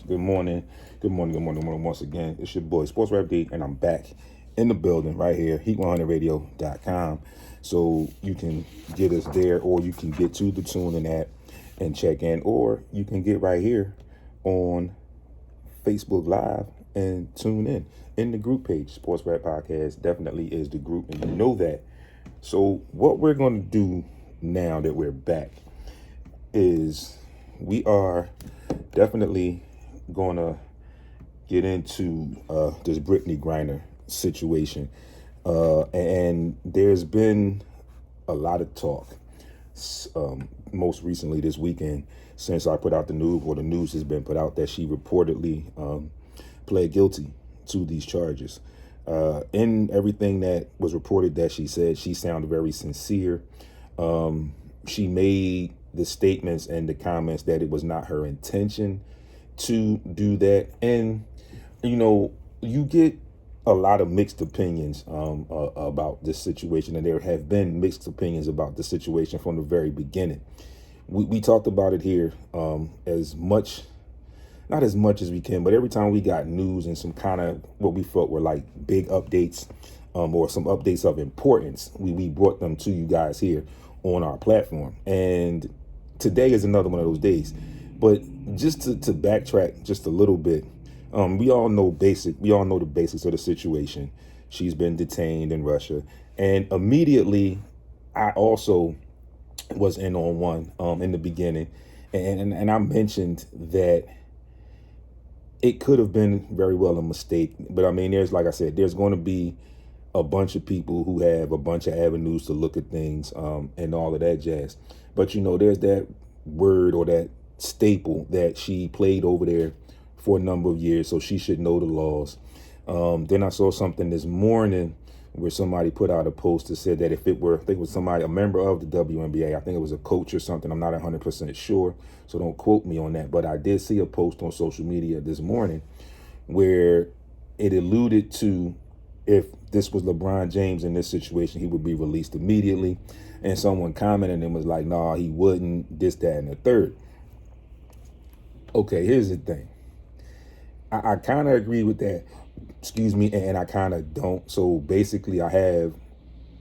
Good morning. Good morning. Good morning. Good morning. Once again, it's your boy, SportsRap D, and I'm back in the building right here, heat100radio.com. So you can get us there, or you can get to the TuneIn app and check in, or you can get right here on Facebook Live and tune in the group page. SportsRap Podcast definitely is the group, and you know that. So what we're going to do now that we're back is we are definitely going to get into this Brittney Griner situation. And there's been a lot of talk, most recently this weekend, since I put out the news, or the news has been put out, that she reportedly pled guilty to these charges. In everything that was reported that she said, she sounded very sincere. She made the statements and the comments that it was not her intention to do that. And, you know, you get a lot of mixed opinions about this situation, and there have been mixed opinions about the situation from the very beginning. We talked about it here as much, not as much as we can, but every time we got news and some kind of what we felt were like big updates or some updates of importance, we brought them to you guys here on our platform. And today is another one of those days. But just to backtrack just a little bit, we all know the basics of the situation. She's been detained in Russia, and immediately I also was in on one in the beginning, and I mentioned that it could have been very well a mistake. But I mean, like I said, there's going to be a bunch of people who have a bunch of avenues to look at things and all of that jazz. But, you know, there's that word or that staple that she played over there for a number of years, so she should know the laws. Then I saw something this morning where somebody put out a post that said that if it were, I think it was somebody, a member of the WNBA, I think it was a coach or something, I'm not 100% sure, so don't quote me on that, but I did see a post on social media this morning where it alluded to, if this was LeBron James in this situation, he would be released immediately. And someone commented and was like, nah, he wouldn't, this, that, and the third. Okay, here's the thing. I kind of agree with that, and I kind of don't. So basically, I have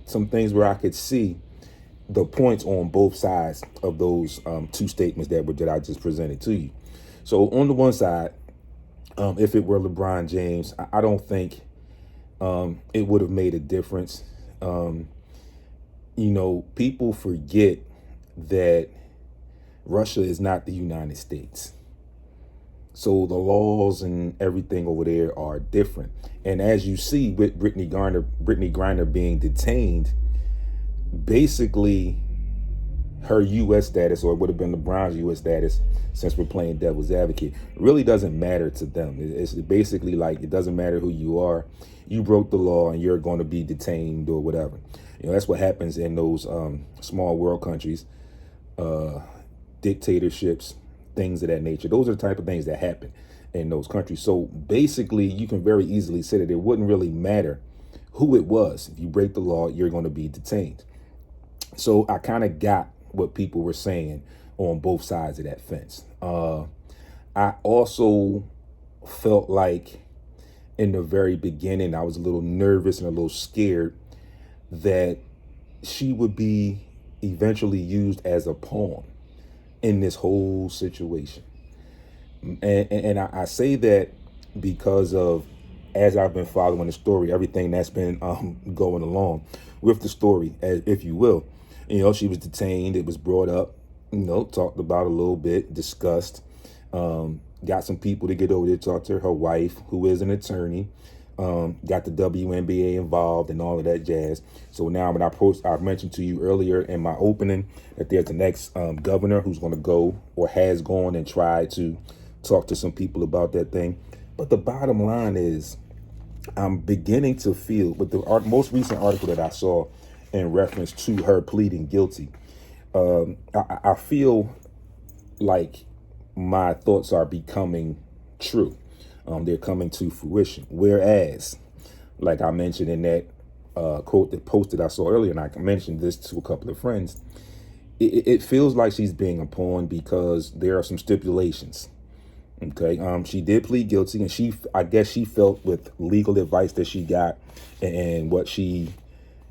some things where I could see the points on both sides of those two statements that I just presented to you. So on the one side, if it were LeBron James, I don't think it would have made a difference. You know, people forget that Russia is not the United States. So the laws and everything over there are different. And as you see with Brittney Griner being detained, basically her U.S. status, or it would have been LeBron's U.S. status, since we're playing devil's advocate, really doesn't matter to them. It's basically like, it doesn't matter who you are. You broke the law and you're going to be detained or whatever. You know, that's what happens in those small world countries, dictatorships, things of that nature. Those are the type of things that happen in those countries. So basically, you can very easily say that it wouldn't really matter who it was. If you break the law, you're going to be detained. So I kind of got what people were saying on both sides of that fence. I also felt like in the very beginning, I was a little nervous and a little scared that she would be eventually used as a pawn in this whole situation. And I say that because of, as I've been following the story, everything that's been going along with the story, if you will. You know, she was detained. It was brought up, you know, talked about a little bit, discussed, got some people to get over there, talk to her wife, who is an attorney, got the WNBA involved and all of that jazz. So now when I mentioned to you earlier in my opening that there's the next governor who's going to go, or has gone, and tried to talk to some people about that thing. But the bottom line is, I'm beginning to feel, with the most recent article that I saw in reference to her pleading guilty, I feel like my thoughts are becoming true. They're coming to fruition. Whereas, like I mentioned in that quote, that post that I saw earlier, and I mentioned this to a couple of friends, it feels like she's being a pawn because there are some stipulations Okay. She did plead guilty, and I guess she felt with legal advice that she got and what she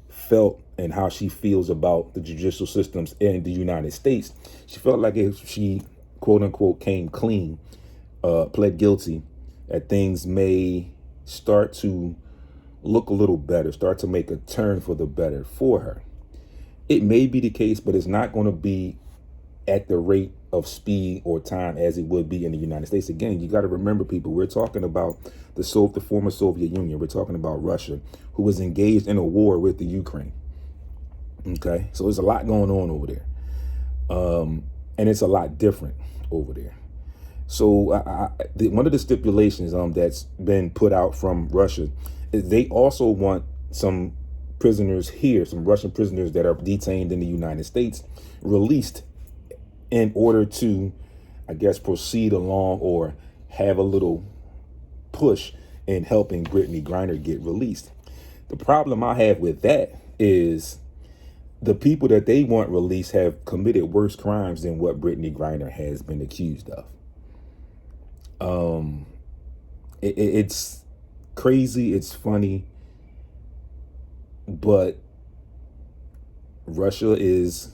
felt and how she feels about the judicial systems in the United States. She felt like if she, quote unquote, came clean, pled guilty, that things may start to look a little better, start to make a turn for the better for her. It may be the case, but it's not going to be at the rate of speed or time as it would be in the United States. Again, you got to remember, people, we're talking about the former Soviet Union. We're talking about Russia, who was engaged in a war with the Ukraine. Okay, so there's a lot going on over there. And it's a lot different over there. So one of the stipulations that's been put out from Russia is they also want some prisoners here, some Russian prisoners that are detained in the United States, released in order to, I guess, proceed along or have a little push in helping Brittney Griner get released. The problem I have with that is the people that they want released have committed worse crimes than what Brittney Griner has been accused of. It's crazy. It's funny. But Russia is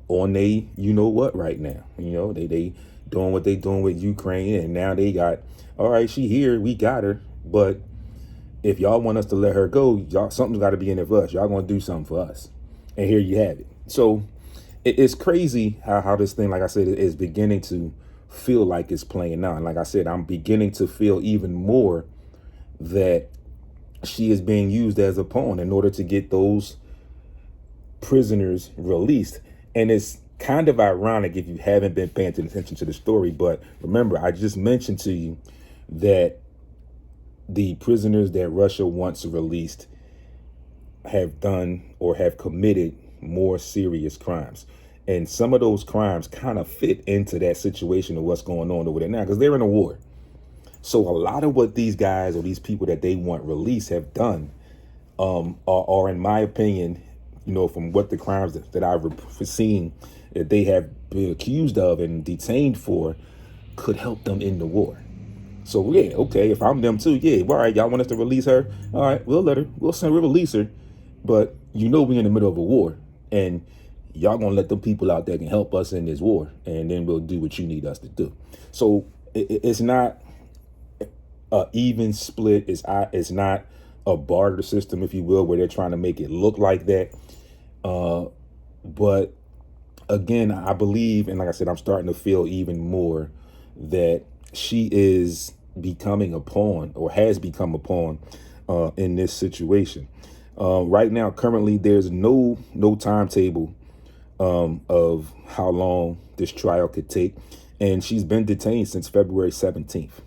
on they, you know what, right now. You know, they doing what they doing with Ukraine, and now they got, all right, she here, we got her, but if y'all want us to let her go, y'all, something's got to be in it for us. Y'all gonna do something for us, and here you have it. So it's crazy how this thing, like I said, is beginning to feel like it's playing out. And like I said, I'm beginning to feel even more that she is being used as a pawn in order to get those prisoners released. And it's kind of ironic if you haven't been paying attention to the story. But remember, I just mentioned to you that the prisoners that Russia wants released have done or have committed more serious crimes. And some of those crimes kind of fit into that situation of what's going on over there now, because they're in a war. So a lot of what these guys or these people that they want released have done are, in my opinion, you know, from what the crimes that I've seen that they have been accused of and detained for, could help them in the war. So, yeah, okay, if I'm them too, yeah, all right, y'all want us to release her? All right, we'll let her. We'll release her. But you know we're in the middle of a war, and y'all going to let them people out there can help us in this war, and then we'll do what you need us to do. So it's not an even split. It's not a barter system, if you will, where they're trying to make it look like that. But again, I believe, and like I said, I'm starting to feel even more that she is becoming a pawn, or has become a pawn in this situation. Right now, currently, there's no timetable of how long this trial could take, and she's been detained since February 17th.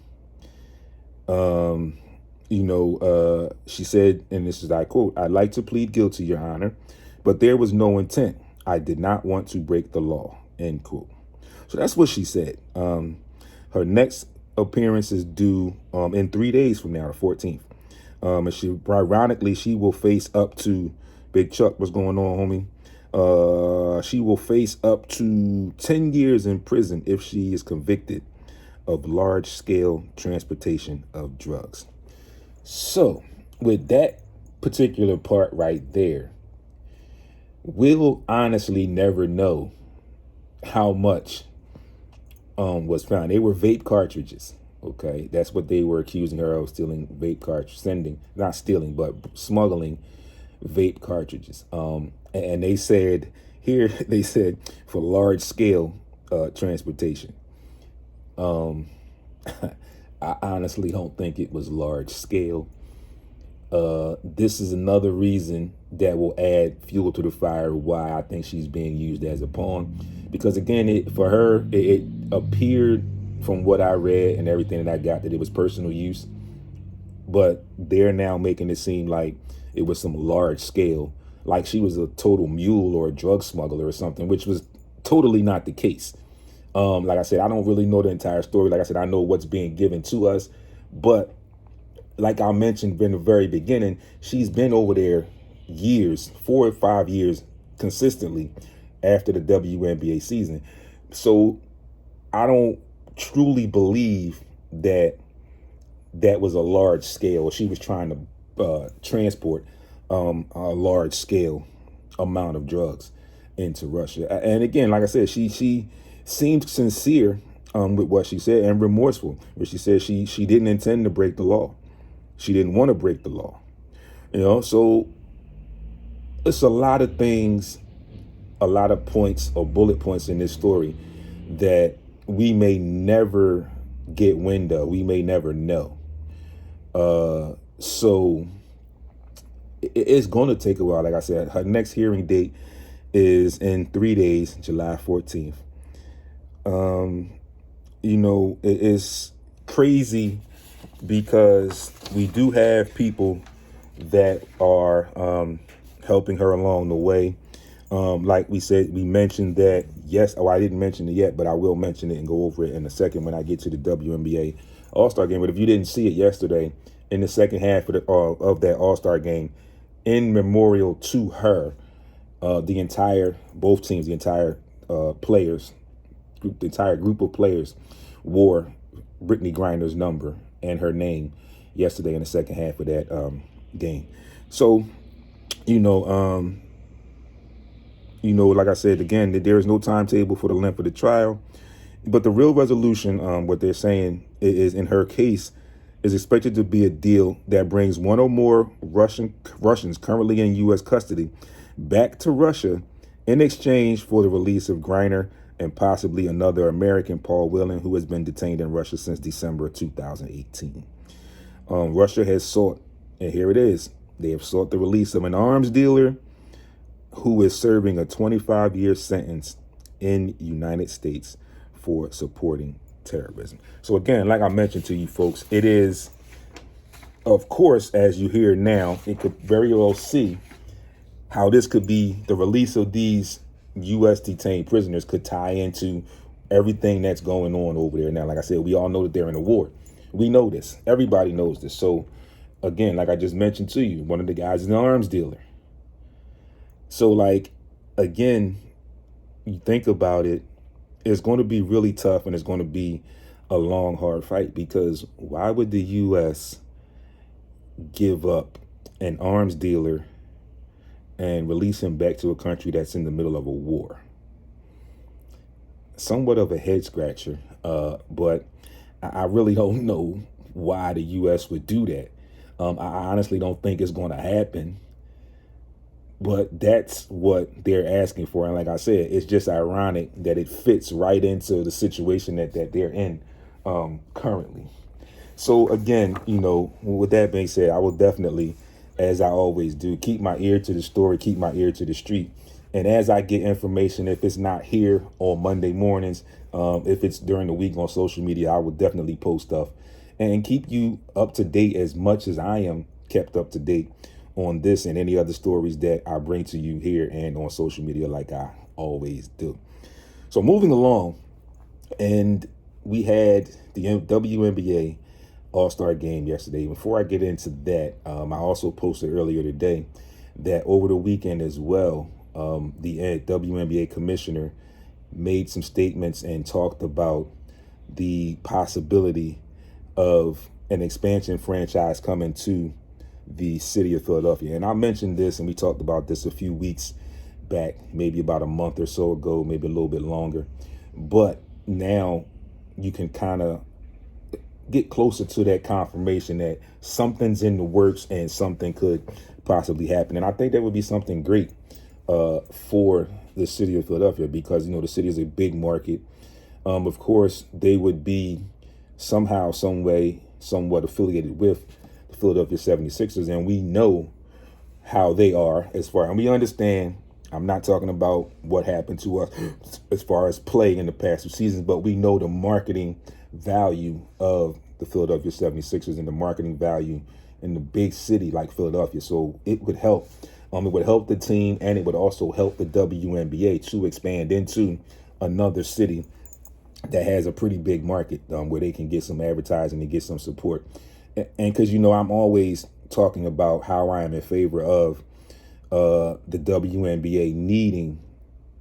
She said, and this is, I quote, "I'd like to plead guilty, Your Honor, but there was no intent. I did not want to break the law," end quote. So that's what she said. Her next appearance is due in 3 days from now, the 14th. And ironically, she will face up to, Big Chuck, what's going on, homie? She will face up to 10 years in prison if she is convicted of large-scale transportation of drugs. So with that particular part right there, we'll honestly never know how much was found. They were vape cartridges. Okay, that's what they were accusing her of, stealing vape cartridges, not stealing, but smuggling vape cartridges. And they said here, they said for large scale transportation. I honestly don't think it was large scale. This is another reason that will add fuel to the fire why I think she's being used as a pawn. Because again, it appeared from what I read and everything that I got that it was personal use, but they're now making it seem like it was some large scale, like she was a total mule or a drug smuggler or something, which was totally not the case. Like I said, I don't really know the entire story. Like I said, I know what's being given to us, but like I mentioned in the very beginning, she's been over there years, 4 or 5 years consistently after the WNBA season. So I don't truly believe that that was a large scale. She was trying to transport a large scale amount of drugs into Russia. And again, like I said, she seemed sincere with what she said and remorseful. Where she said she didn't intend to break the law. She didn't want to break the law. So it's a lot of things, a lot of points or bullet points in this story that we may never get wind of. We may never know. So it's going to take a while. Like I said, her next hearing date is in 3 days, July 14th. It's crazy because we do have people that are helping her along the way. Like we said, we mentioned that, yes, I didn't mention it yet, but I will mention it and go over it in a second when I get to the WNBA All-Star game. But if you didn't see it yesterday, in the second half of that All-Star game, in memorial to her, both teams, the entire group of players wore Brittney Griner's number and her name yesterday in the second half of that game. So, like I said, again, that there is no timetable for the length of the trial, but the real resolution, what they're saying is, in her case, is expected to be a deal that brings one or more Russians currently in U.S. custody back to Russia in exchange for the release of Griner and possibly another American, Paul Whelan, who has been detained in Russia since December of 2018. Russia has sought, and here it is, they have sought the release of an arms dealer who is serving a 25-year sentence in United States for supporting terrorism. So again, like I mentioned to you folks, it is, of course, as you hear now, it could very well see how this could be, the release of these U.S. detained prisoners could tie into everything that's going on over there now. Like I said, we all know that they're in a war. We know this. Everybody knows this. So again, like I just mentioned to you, one of the guys is an arms dealer. So again, you think about it, it's going to be really tough and it's going to be a long, hard fight, because why would the U.S. give up an arms dealer and release him back to a country that's in the middle of a war? Somewhat of a head scratcher, but I really don't know why the U.S. would do that. I honestly don't think it's going to happen, but that's what they're asking for. And like I said, it's just ironic that it fits right into the situation that they're in currently. So again, with that being said, I will definitely, as I always do, keep my ear to the story, keep my ear to the street. And as I get information, if it's not here on Monday mornings, if it's during the week on social media, I will definitely post stuff and keep you up to date as much as I am kept up to date on this and any other stories that I bring to you here and on social media, like I always do. So moving along, and we had the WNBA All-Star game yesterday. Before I get into that, I also posted earlier today that over the weekend as well, the WNBA commissioner made some statements and talked about the possibility of an expansion franchise coming to the city of Philadelphia. And I mentioned this and we talked about this a few weeks back, maybe about a month or so ago, maybe a little bit longer. But now you can kind of get closer to that confirmation that something's in the works and something could possibly happen. And I think that would be something great for the city of Philadelphia, because, the city is a big market. Of course, they would be somehow, some way, somewhat affiliated with the Philadelphia 76ers. And we know how they are and we understand. I'm not talking about what happened to us as far as play in the past 2 seasons, but we know the marketing value of the Philadelphia 76ers and the marketing value in the big city like Philadelphia. So it would help. It would help the team, and it would also help the WNBA to expand into another city that has a pretty big market where they can get some advertising and get some support. And because, I'm always talking about how I am in favor of the WNBA needing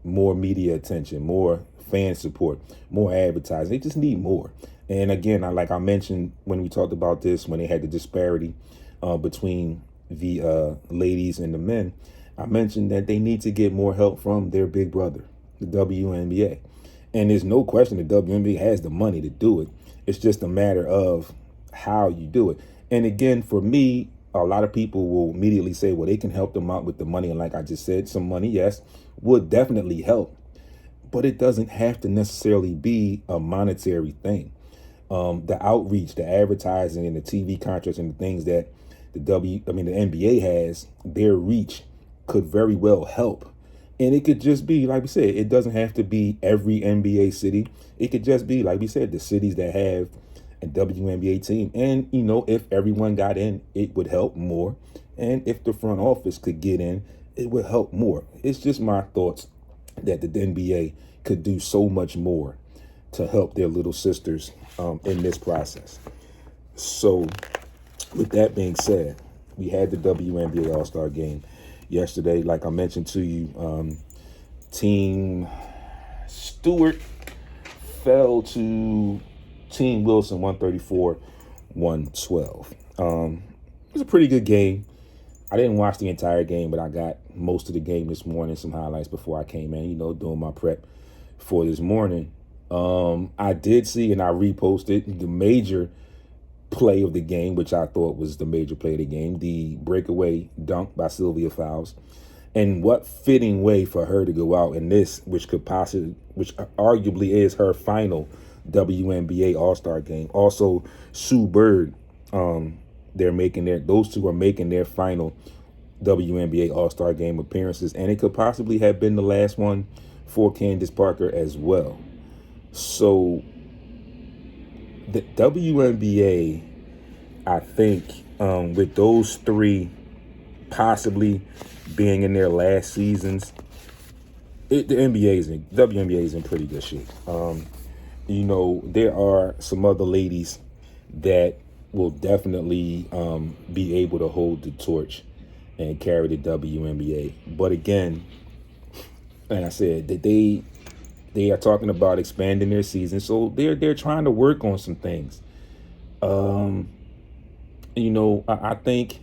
more media attention, more fan support, more advertising. They just need more. And again, like I mentioned when we talked about this, when they had the disparity between the ladies and the men, I mentioned that they need to get more help from their big brother, the WNBA. And there's no question the WNBA has the money to do it. It's just a matter of how you do it. And again, for me, a lot of people will immediately say, well, they can help them out with the money. And like I just said, some money, yes, would definitely help. But it doesn't have to necessarily be a monetary thing. The outreach, the advertising, and the TV contracts and the things that the NBA has, their reach could very well help. And it could just be, like we said, it doesn't have to be every NBA city. It could just be, like we said, the cities that have a WNBA team. And, if everyone got in, it would help more. And if the front office could get in, it would help more. It's just my thoughts that the NBA could do so much more to help their little sisters in this process. So with that being said, we had the WNBA All-Star Game yesterday. Like I mentioned to you, Team Stewart fell to Team Wilson 134-112. It was a pretty good game. I didn't watch the entire game, but I got most of the game this morning, some highlights before I came in, doing my prep for this morning. I did see, and I reposted the major play of the game, which I thought was the major play of the game, the breakaway dunk by Sylvia Fowles. And what fitting way for her to go out in this, which arguably is her final WNBA All-Star game. Also, Sue Bird, those two are making their final WNBA All-Star Game appearances, and it could possibly have been the last one for Candace Parker as well. So the WNBA, I think, with those three possibly being in their last seasons, the WNBA is in pretty good shape. There are some other ladies that will definitely be able to hold the torch and carry the WNBA. But again, like I said, that they are talking about expanding their season, so they're trying to work on some things. I think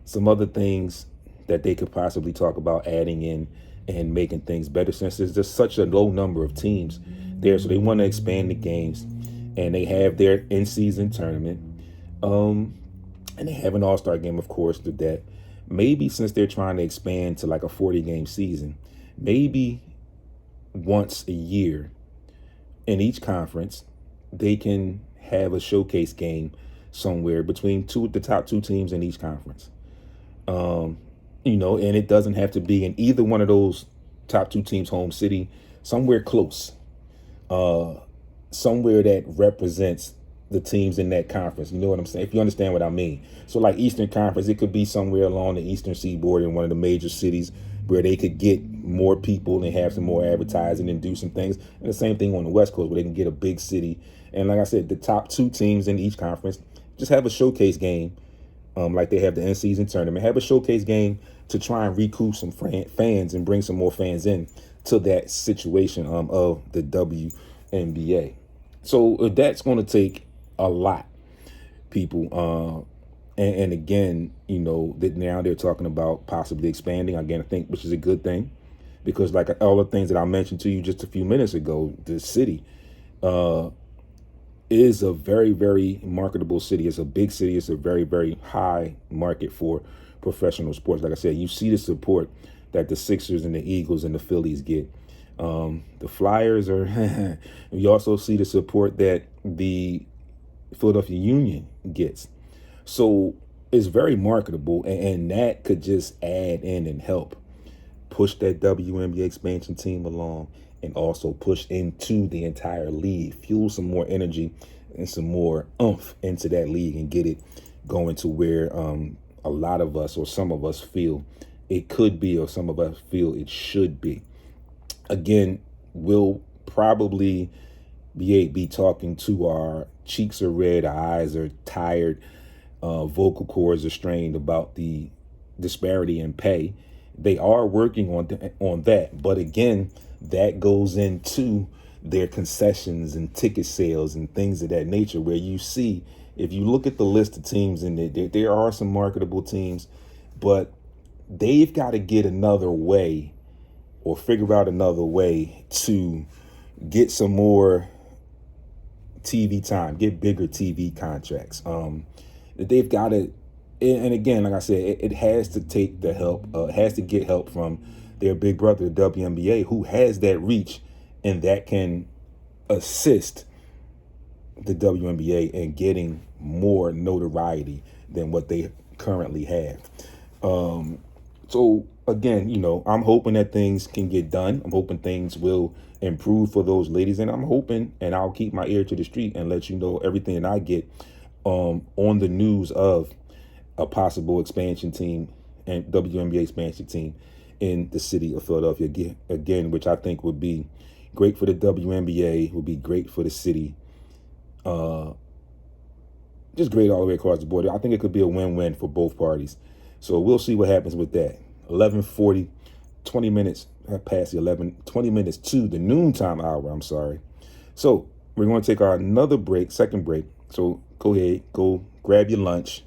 some other things that they could possibly talk about adding in and making things better, since there's just such a low number of teams there. So they want to expand the games, and they have their in-season tournament. And they have an all-star game, of course, to that. Maybe since they're trying to expand to like a 40-game season, maybe once a year in each conference, they can have a showcase game somewhere between the top two teams in each conference. And it doesn't have to be in either one of those top two teams' home city, somewhere close, somewhere that represents the teams in that conference. You know what I'm saying? If you understand what I mean. So like Eastern Conference, it could be somewhere along the Eastern Seaboard in one of the major cities where they could get more people and have some more advertising and do some things. And the same thing on the West Coast, where they can get a big city. And like I said, the top two teams in each conference just have a showcase game, like they have the in-season tournament. Have a showcase game to try and recoup some fans and bring some more fans in to that situation of the WNBA. So that's going to take a lot, people. And again, that now they're talking about possibly expanding again, I think, which is a good thing, because like all the things that I mentioned to you just a few minutes ago, the city is a very, very marketable city. It's a big city. It's a very, very high market for professional sports. Like I said, you see the support that the Sixers and the Eagles and the Phillies get. The Flyers are, you also see the support that the Philadelphia Union gets. So it's very marketable, and that could just add in and help push that WNBA expansion team along, and also push into the entire league, fuel some more energy and some more oomph into that league, and get it going to where a lot of us, or some of us, feel it could be, or some of us feel it should be. Again, we'll probably be talking to our cheeks are red, our eyes are tired, vocal cords are strained about the disparity in pay. They are working on that. But again, that goes into their concessions and ticket sales and things of that nature, where you see, if you look at the list of teams, and there are some marketable teams, but they've got to get another way or figure out another way to get some more TV time, get bigger TV contracts. They've got to, and again, like I said, it has to take the help, it has to get help from their big brother, the WNBA, who has that reach and that can assist the WNBA in getting more notoriety than what they currently have. So again, I'm hoping that things can get done. I'm hoping things will improve for those ladies, and I'm hoping, and I'll keep my ear to the street and let you know everything that I get on the news of a possible expansion team and WNBA expansion team in the city of Philadelphia again, which I think would be great for the WNBA, would be great for the city. Just great all the way across the board. I think it could be a win-win for both parties. So we'll see what happens with that. 11:40, 20 minutes past the 20 minutes to the noontime hour, I'm sorry. So we're going to take our second break. So go ahead, go grab your lunch,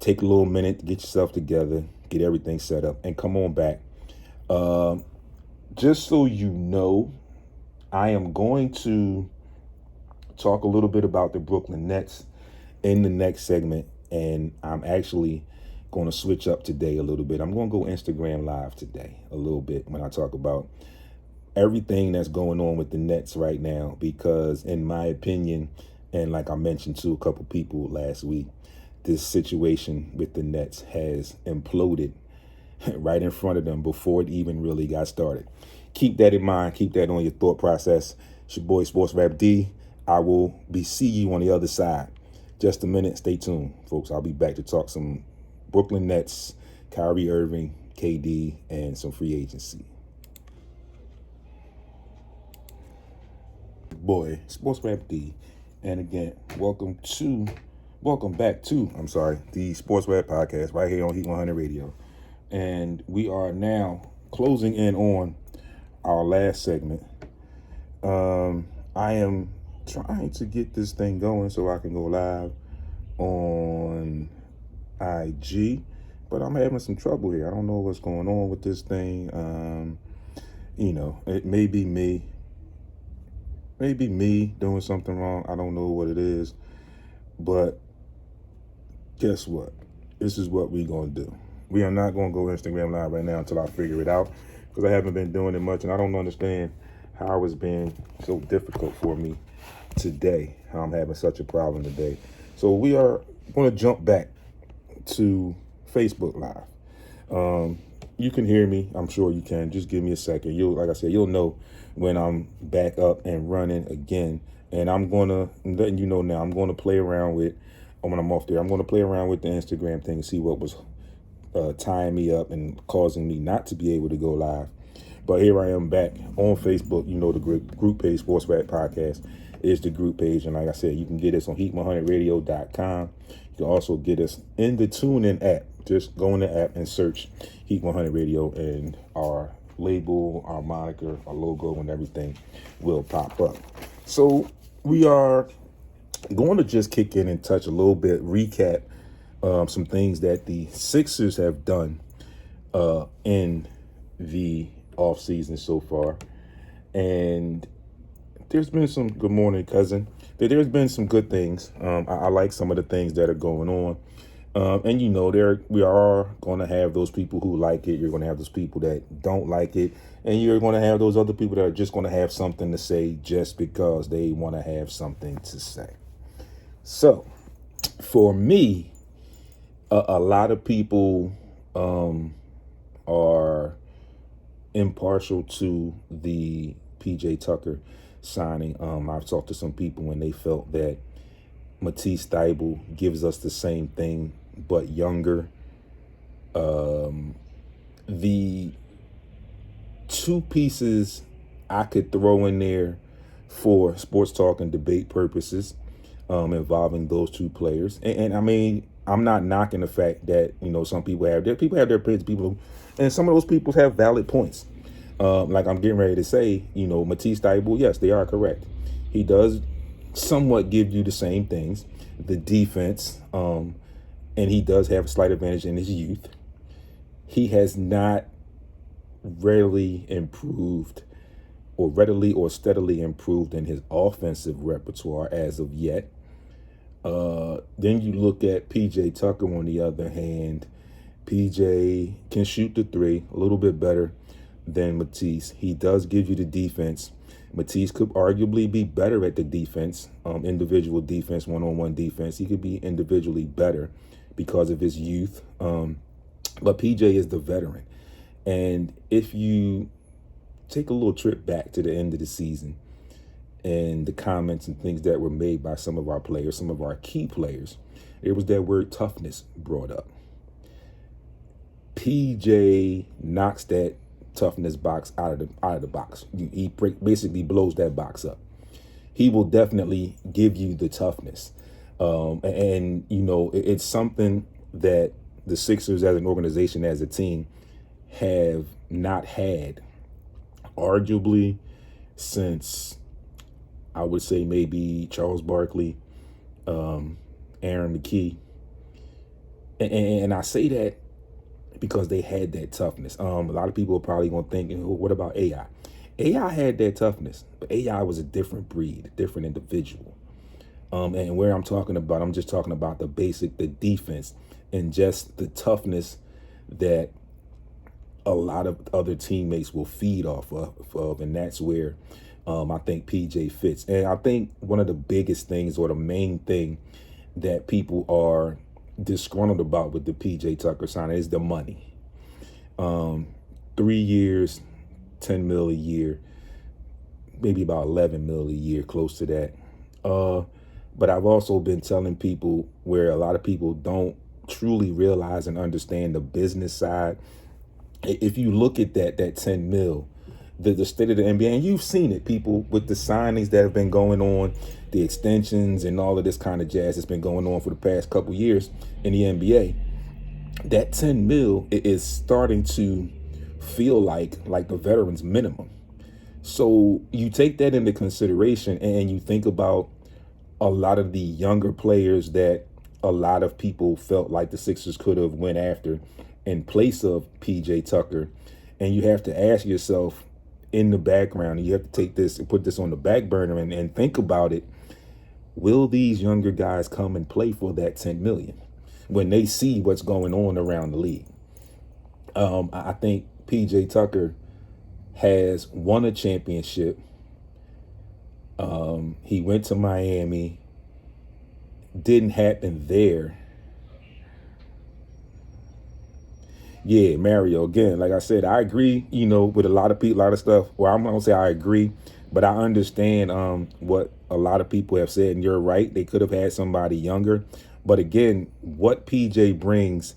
take a little minute to get yourself together, get everything set up, and come on back. Just so you know, I am going to talk a little bit about the Brooklyn Nets in the next segment, and I'm actually going to switch up today a little bit. I'm going to go Instagram Live today a little bit when I talk about everything that's going on with the Nets right now, because in my opinion, and like I mentioned to a couple people last week, this situation with the Nets has imploded right in front of them before it even really got started. Keep that in mind. Keep that on your thought process. It's your boy SportsRap D. I will see you on the other side. Just a minute. Stay tuned, folks. I'll be back to talk some Brooklyn Nets, Kyrie Irving, KD, and some free agency. Boy, SportsRap D. And again, welcome back to the SportsRap Podcast right here on Heat 100 Radio. And we are now closing in on our last segment. I am trying to get this thing going so I can go live on IG, but I'm having some trouble here. I don't know what's going on with this thing. It may be me doing something wrong. I don't know what it is, but guess what? This is what we're going to do. We are not going to go Instagram Live right now until I figure it out, because I haven't been doing it much, and I don't understand how it's been so difficult for me today, how I'm having such a problem today. So we are going to jump back to Facebook Live. You can hear me. I'm sure you can. Just give me a second. Like I said, you'll know when I'm back up and running again. And I'm letting you know now, I'm going to play around with, when I'm off there, I'm going to play around with the Instagram thing and see what was tying me up and causing me not to be able to go live. But here I am back on Facebook. The group page, SportsRap Podcast, is the group page. And like I said, you can get us on heat100radio.com. You can also get us in the TuneIn app. Just go in the app and search Heat 100 Radio, and our label, our moniker, our logo, and everything will pop up. So we are going to just kick in and touch a little bit, recap some things that the Sixers have done in the offseason so far. And there's been some, good morning, cousin. There's been some good things. I like some of the things that are going on. And we are going to have those people who like it. You're going to have those people that don't like it. And you're going to have those other people that are just going to have something to say just because they want to have something to say. So, for me, a lot of people are impartial to the PJ Tucker signing. I've talked to some people and they felt that Matisse Thybulle gives us the same thing but younger. The two pieces I could throw in there for sports talk and debate purposes involving those two players. And I mean, I'm not knocking the fact that, some people have their opinions, and some of those people have valid points. like I'm getting ready to say, Matisse Thybulle, yes, they are correct. He does somewhat give you the same things, the defense, and he does have a slight advantage in his youth. He has not readily or steadily improved in his offensive repertoire as of yet. Then you look at PJ Tucker on the other hand. PJ can shoot the three a little bit better than Matisse. He does give you the defense. Matisse could arguably be better at the defense, individual defense, one-on-one defense. He could be individually better because of his youth. But PJ is the veteran. And if you take a little trip back to the end of the season and the comments and things that were made by some of our players, some of our key players, there was that word toughness brought up. PJ knocks that toughness box out of the box. He basically blows that box up. He will definitely give you the toughness. And it's something that the Sixers as an organization, as a team, have not had arguably since, I would say, maybe Charles Barkley, Aaron McKee. And I say that because they had that toughness. A lot of people are probably going to think, what about AI? AI had that toughness, but AI was a different breed, a different individual. And where I'm just talking about the defense and just the toughness that a lot of other teammates will feed off of. And that's where I think PJ fits. And I think one of the biggest things, or the main thing that people are disgruntled about with the PJ Tucker signing is the money. 3 years, $10 million a year, maybe about $11 million a year, close to that. But I've also been telling people where a lot of people don't truly realize and understand the business side. If you look at that $10 million, the state of the NBA, and you've seen it, people, with the signings that have been going on, the extensions and all of this kind of jazz that's been going on for the past couple years in the NBA, that $10 million is starting to feel like the veterans minimum. So you take that into consideration and you think about a lot of the younger players that a lot of people felt like the Sixers could have went after in place of PJ Tucker. And you have to ask yourself in the background, and you have to take this and put this on the back burner and think about it. Will these younger guys come and play for that $10 million when they see what's going on around the league? I think PJ Tucker has won a championship. He went to Miami. Didn't happen there. Yeah, Mario, again, like I said, I agree, with a lot of people, a lot of stuff. Well, I'm going to say I agree, but I understand what a lot of people have said, and you're right. They could have had somebody younger. But again, what PJ brings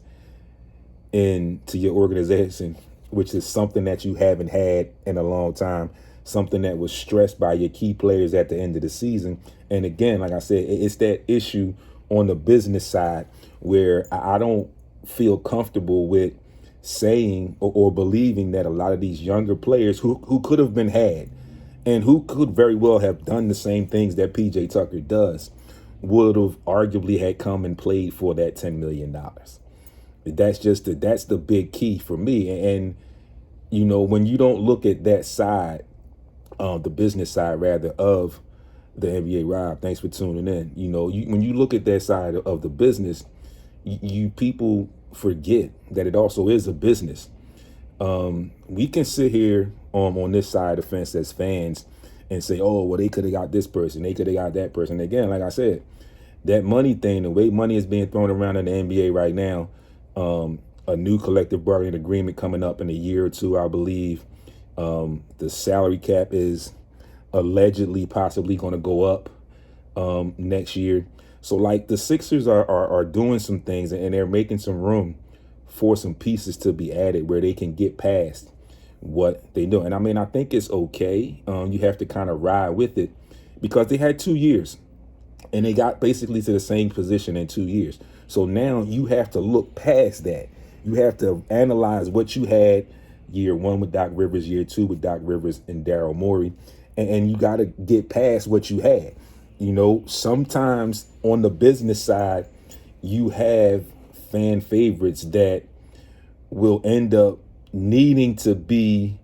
into your organization, which is something that you haven't had in a long time, something that was stressed by your key players at the end of the season. And again, like I said, it's that issue on the business side where I don't feel comfortable with saying or believing that a lot of these younger players who could have been had and who could very well have done the same things that PJ Tucker does would have arguably had come and played for that $10 million. That's the big key for me. And, when you don't look at that side, the business side rather of the NBA, Rob, thanks for tuning in. When you look at that side of the business, you people forget that it also is a business. We can sit here on this side of the fence as fans and say, oh, well, they could have got this person, they could have got that person. Again, like I said, that money thing, the way money is being thrown around in the NBA right now, a new collective bargaining agreement coming up in a year or two, I believe. The salary cap is allegedly possibly going to go up next year. So like the Sixers are doing some things and they're making some room for some pieces to be added where they can get past what they do. And I mean, I think it's okay. You have to kind of ride with it because they had 2 years and they got basically to the same position in 2 years. So now you have to look past that. You have to analyze what you had year 1 with Doc Rivers, year 2 with Doc Rivers and Daryl Morey. And you got to get past what you had. Sometimes on the business side, you have fan favorites that will end up needing to be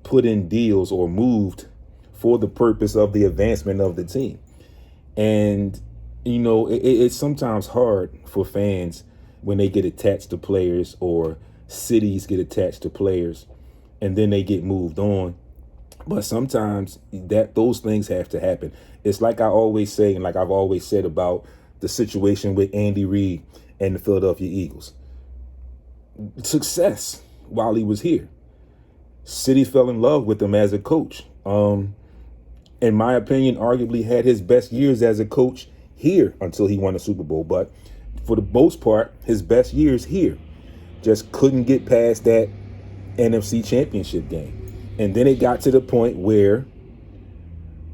put in deals or moved for the purpose of the advancement of the team. And, it's sometimes hard for fans when they get attached to players or cities get attached to players and then they get moved on. But sometimes those things have to happen. It's like I always say, and like I've always said about the situation with Andy Reid and the Philadelphia Eagles. Success while he was here. City fell in love with him as a coach. In my opinion, arguably had his best years as a coach here until he won a Super Bowl. But for the most part, his best years here. Just couldn't get past that NFC Championship game. And then it got to the point where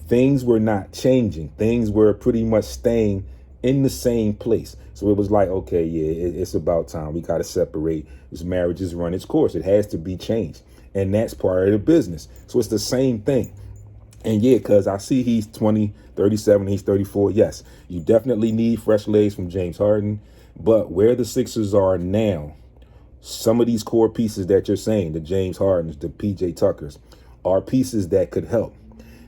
things were not changing. Things were pretty much staying in the same place. So it was like, okay, yeah, it's about time. We got to separate. This marriage has run its course. It has to be changed. And that's part of the business. So it's the same thing. And yeah, because I see he's 37, he's 34. Yes, you definitely need fresh legs from James Harden. But where the Sixers are now, some of these core pieces that you're saying, the James Hardens, the PJ Tuckers, are pieces that could help.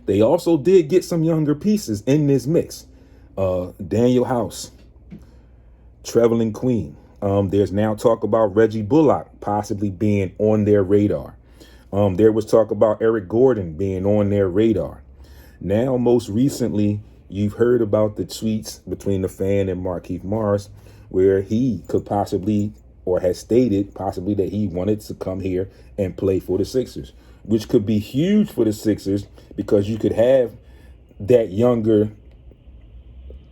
They also did get some younger pieces in this mix. Daniel House, Trevelin Queen. There's now talk about Reggie Bullock possibly being on their radar. There was talk about Eric Gordon being on their radar. Now, most recently, you've heard about the tweets between the fan and Markieff Morris, where he could possibly, or has stated possibly, that he wanted to come here and play for the Sixers, which could be huge for the Sixers because you could have that younger,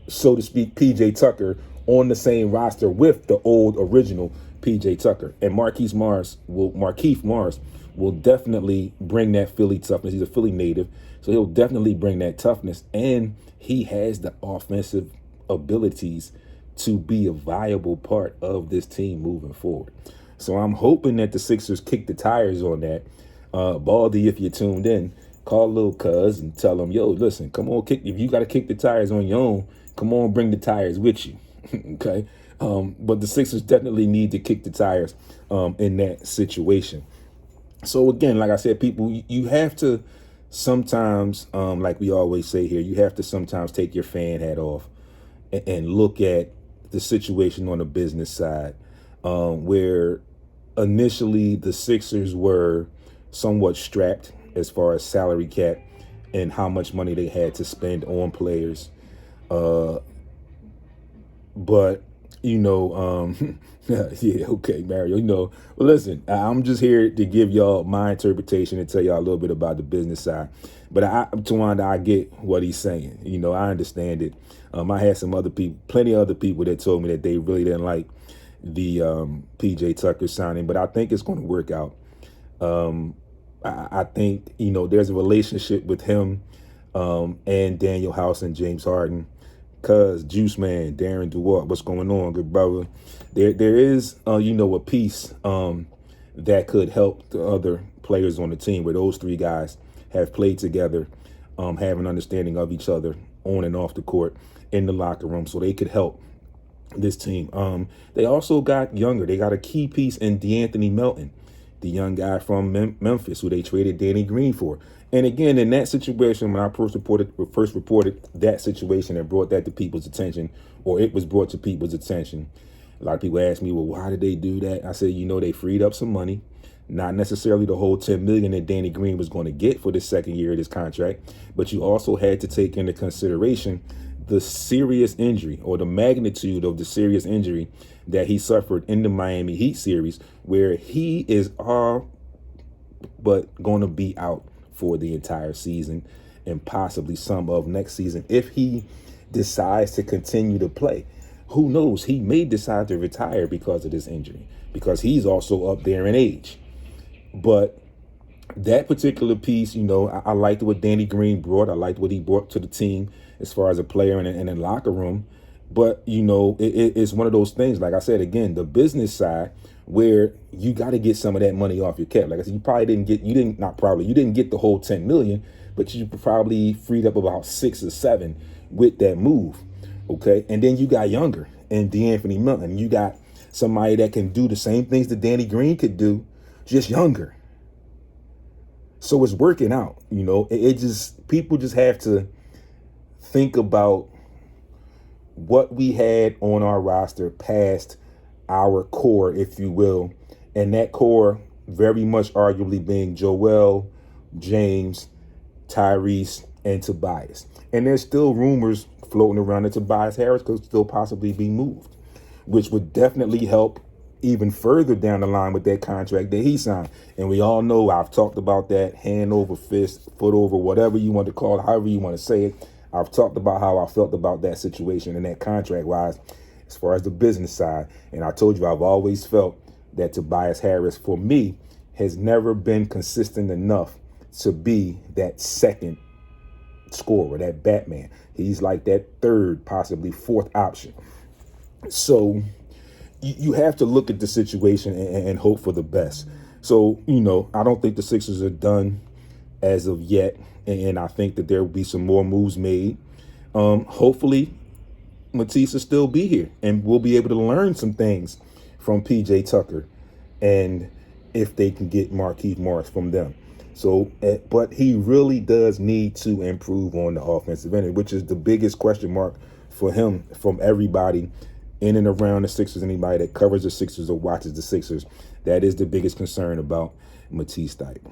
so to speak, PJ Tucker on the same roster with the old original PJ Tucker. And Markieff Morris will definitely bring that Philly toughness. He's a Philly native, so he'll definitely bring that toughness. And he has the offensive abilities to be a viable part of this team moving forward. So I'm hoping that the Sixers kick the tires on that. Baldy, if you're tuned in, call Lil Cuz and tell him, yo, listen, come on, if you got to kick the tires on your own, come on, bring the tires with you. Okay. But the Sixers definitely need to kick the tires in that situation. So again, like I said, people, you have to sometimes, like we always say here, you have to sometimes take your fan hat off and look at the situation on the business side, where initially the Sixers were somewhat strapped as far as salary cap and how much money they had to spend on players. But, yeah, okay, Mario, well, listen, I'm just here to give y'all my interpretation and tell y'all a little bit about the business side. But Tawanda, I get what he's saying. I understand it. I had plenty of other people that told me that they really didn't like the PJ Tucker signing, but I think it's going to work out. I think, there's a relationship with him and Daniel House and James Harden. Cuz, Juice Man, Darren DeWalt, what's going on, good brother? There is, a piece that could help the other players on the team where those three guys have played together, have an understanding of each other on and off the court in the locker room, so they could help this team. They also got younger. They got a key piece in DeAnthony Melton, the young guy from Memphis who they traded Danny Green for. And again, in that situation, when I first reported that situation and brought that to people's attention, or it was brought to people's attention, a lot of people asked me, well, why did they do that? I said, they freed up some money, not necessarily the whole $10 million that Danny Green was going to get for the second year of this contract, but you also had to take into consideration the serious injury or the magnitude of the serious injury that he suffered in the Miami Heat series, where he is all but going to be out for the entire season and possibly some of next season if he decides to continue to play. Who knows? He may decide to retire because of this injury, because he's also up there in age. But that particular piece, I liked what Danny Green brought. I liked what he brought to the team as far as a player and in the locker room. But, it's one of those things, like I said, again, the business side where you got to get some of that money off your cap. Like I said, you didn't get the whole 10 million, but you probably freed up about 6 or 7 with that move. Okay. And then you got younger and DeAnthony Melton. You got somebody that can do the same things that Danny Green could do, just younger. So it's working out, people just have to think about what we had on our roster past our core, if you will. And that core very much arguably being Joel, James, Tyrese, and Tobias. And there's still rumors floating around that Tobias Harris could still possibly be moved, which would definitely help even further down the line with that contract that he signed. And we all know I've talked about that hand over fist, foot over, whatever you want to call it, however you want to say it. I've talked about how I felt about that situation and that contract wise, as far as the business side. And I told you I've always felt that Tobias Harris, for me, has never been consistent enough to be that second scorer, that Batman. He's like that third, possibly fourth option. So you have to look at the situation and hope for the best. So, I don't think the Sixers are done as of yet. And I think that there will be some more moves made. Hopefully, Matisse will still be here and we'll be able to learn some things from PJ Tucker and if they can get Markieff Morris from them. So, but he really does need to improve on the offensive end, which is the biggest question mark for him from everybody in and around the Sixers, anybody that covers the Sixers or watches the Sixers. That is the biggest concern about Matisse Thybulle.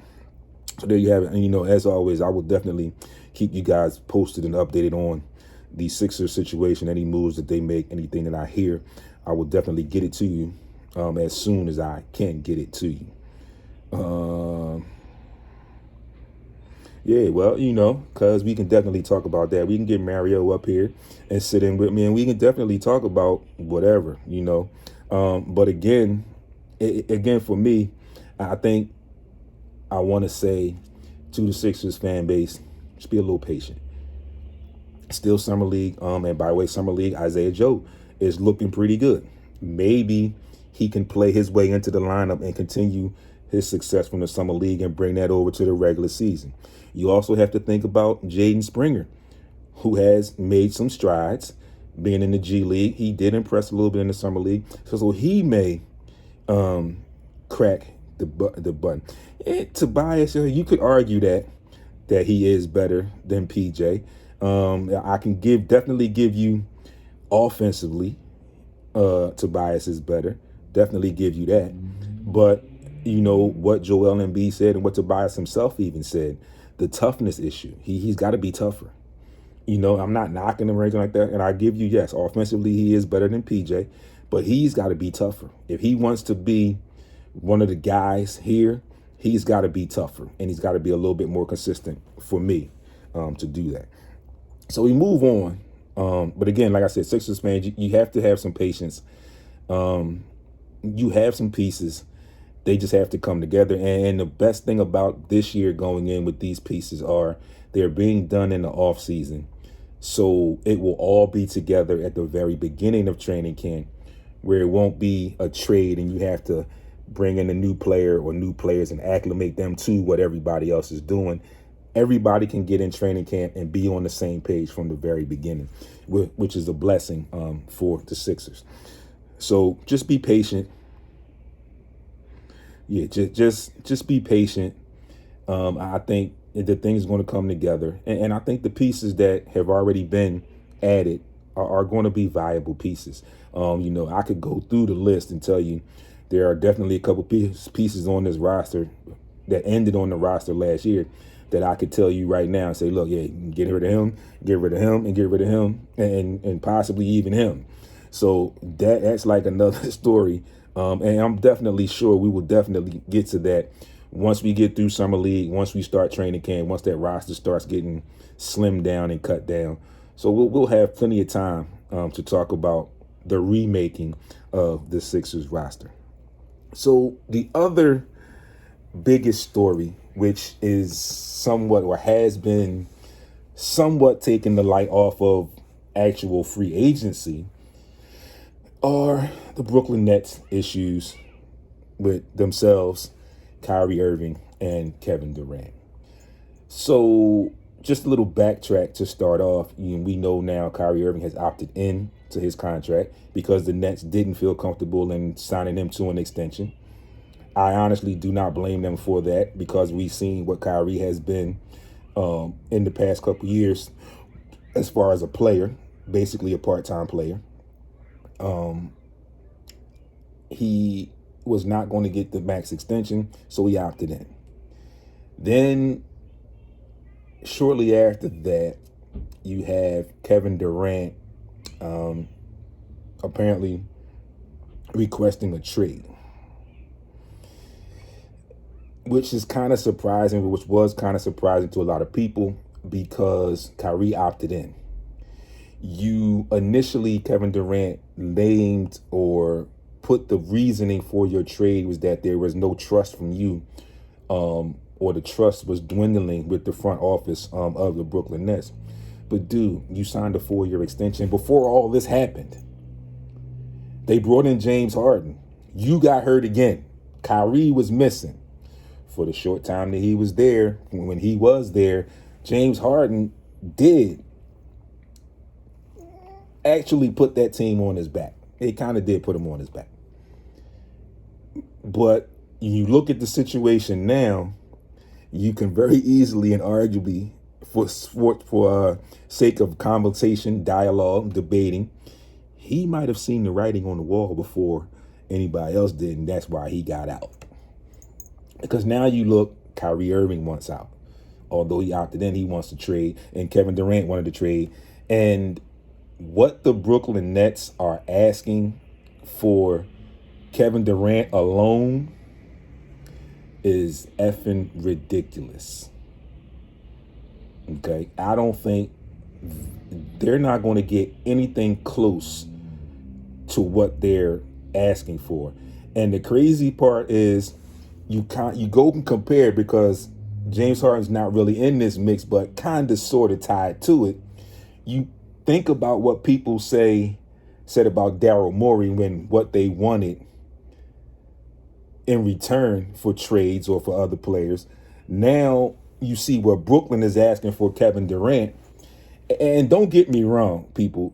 So there you have it. And, as always, I will definitely keep you guys posted and updated on the Sixers situation, any moves that they make, anything that I hear. I will definitely get it to you as soon as I can get it to you. Yeah, well, because we can definitely talk about that. We can get Mario up here and sit in with me, and we can definitely talk about whatever, But again, for me, I think I want to say to the Sixers fan base, just be a little patient. Still Summer League, and by the way, Summer League, Isaiah Joe is looking pretty good. Maybe he can play his way into the lineup and continue his success from the Summer League and bring that over to the regular season. You also have to think about Jaden Springer, who has made some strides being in the G League. He did impress a little bit in the Summer League. So he may crack the button. And Tobias, you could argue that he is better than PJ. I can definitely give you offensively, Tobias is better. Definitely give you that. But what Joel Embiid said and what Tobias himself even said, the toughness issue. He's got to be tougher. I'm not knocking him or anything like that. And I give you, yes, offensively he is better than PJ, but he's got to be tougher. If he wants to be one of the guys here, he's got to be tougher and he's got to be a little bit more consistent for me to do that. So we move on. But again, like I said, Sixers fans, you have to have some patience. You have some pieces. They just have to come together. And the best thing about this year going in with these pieces are they're being done in the off season. So it will all be together at the very beginning of training camp, where it won't be a trade and you have to bring in a new player or new players and acclimate them to what everybody else is doing. Everybody can get in training camp and be on the same page from the very beginning, which is a blessing for the Sixers. So just be patient. Yeah, just be patient. I think the thing's going to come together. And I think the pieces that have already been added are going to be viable pieces. I could go through the list and tell you there are definitely a couple pieces on this roster that ended on the roster last year that I could tell you right now and say, look, yeah, get rid of him, get rid of him, and get rid of him, and possibly even him. So that's like another story. And I'm definitely sure we will definitely get to that once we get through Summer League, once we start training camp, once that roster starts getting slimmed down and cut down. So we'll have plenty of time to talk about the remaking of the Sixers roster. So the other biggest story, which is somewhat or has been somewhat taking the light off of actual free agency are the Brooklyn Nets issues with themselves, Kyrie Irving and Kevin Durant. So just a little backtrack to start off. We know now Kyrie Irving has opted in to his contract because the Nets didn't feel comfortable in signing him to an extension. I honestly do not blame them for that because we've seen what Kyrie has been in the past couple years as far as a player, basically a part-time player. He was not going to get the max extension, so he opted in. Then shortly after that, you have Kevin Durant apparently requesting a trade, which is kind of surprising, which was kind of surprising to a lot of people because Kyrie opted in. Kevin Durant named or put the reasoning for your trade was that there was no trust from you, or the trust was dwindling with the front office of the Brooklyn Nets. But dude, you signed a 4-year extension before all this happened. They brought in James Harden. You got hurt again. Kyrie was missing. For the short time that he was there, when he was there, James Harden did actually put that team on his back. It kind of did put him on his back. But you look at the situation now, you can very easily and arguably, for sake of conversation, dialogue, debating, he might have seen the writing on the wall before anybody else did, and that's why he got out. Because now you look, Kyrie Irving wants out. Although he opted in, he wants to trade, and Kevin Durant wanted to trade. And what the Brooklyn Nets are asking for Kevin Durant alone is effing ridiculous. Okay? I don't think they're not going to get anything close to what they're asking for. And the crazy part is you go and compare, because James Harden's not really in this mix, but kind of sort of tied to it. You think about what people said about Daryl Morey when what they wanted in return for trades or for other players. Now you see what Brooklyn is asking for Kevin Durant. And don't get me wrong, people.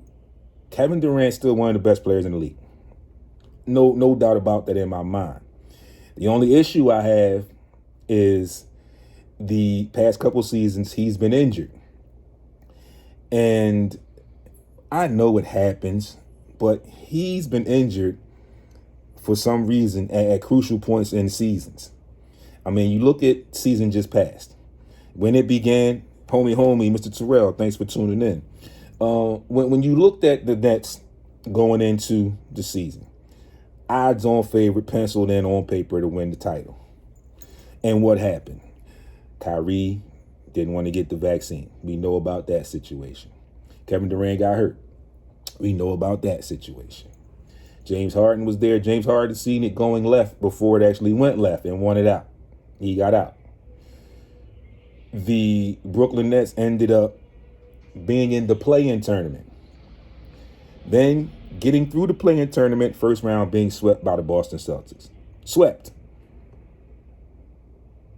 Kevin Durant's still one of the best players in the league. No doubt about that in my mind. The only issue I have is the past couple seasons he's been injured. And I know it happens, but he's been injured for some reason at crucial points in seasons. I mean, you look at season just passed. When it began, homie, Mr. Terrell, thanks for tuning in. When you looked at the Nets going into the season, odds-on favorite penciled in on paper to win the title. And what happened? Kyrie didn't want to get the vaccine. We know about that situation. Kevin Durant got hurt. We know about that situation. James Harden was there. James Harden seen it going left before it actually went left and wanted out. He got out. The Brooklyn Nets ended up being in the play-in tournament. Then getting through the play-in tournament, first round being swept by the Boston Celtics. Swept.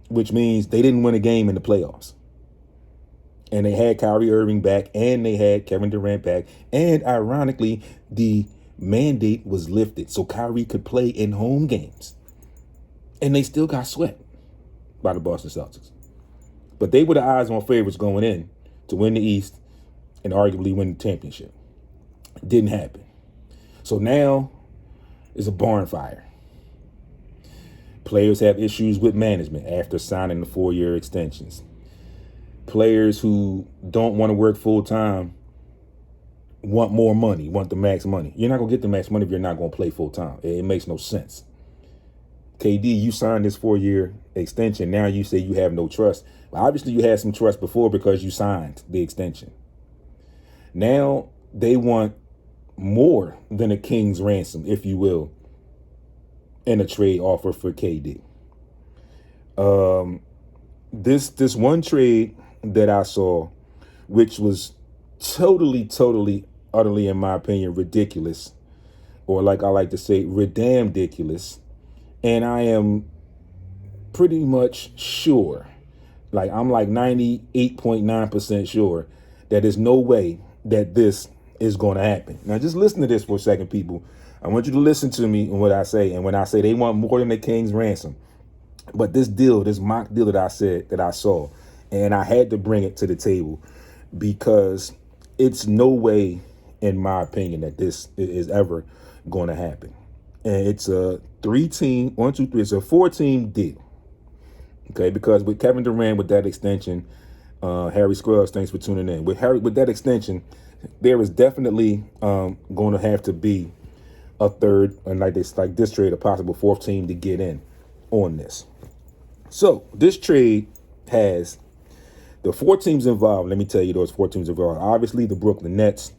Which means they didn't win a game in the playoffs. And they had Kyrie Irving back, and they had Kevin Durant back. And ironically, the mandate was lifted so Kyrie could play in home games. And they still got swept by the Boston Celtics. But they were the odds-on favorites going in to win the East and arguably win the championship. Didn't happen. So now it's a barn fire. Players have issues with management after signing the 4-year extensions. Players who don't want to work full-time want more money, want the max money. You're not going to get the max money if you're not going to play full-time. It makes no sense. KD, you signed this 4-year extension. Now you say you have no trust. Well, obviously, you had some trust before because you signed the extension. Now they want more than a king's ransom, if you will, in a trade offer for KD. This one trade that I saw, which was totally utterly, in my opinion, ridiculous, or like I like to say, ridiculous. And I am pretty much sure, like I'm like 98.9% sure that there's no way that this is going to happen. Now, just listen to this for a second, people. I want you to listen to me and what I say. And when I say they want more than the king's ransom, but this deal, this mock deal that I said that I saw, and I had to bring it to the table because it's no way, in my opinion, that this is ever going to happen. And it's a 3-team, 1, 2, 3. It's a 4-team deal. Okay, because with Kevin Durant, with that extension, Harry Scruggs, thanks for tuning in. With that extension, there is definitely going to have to be a third, and like this trade, a possible 4th team to get in on this. So this trade has the 4 teams involved. Let me tell you those 4 teams involved. Obviously, the Brooklyn Nets,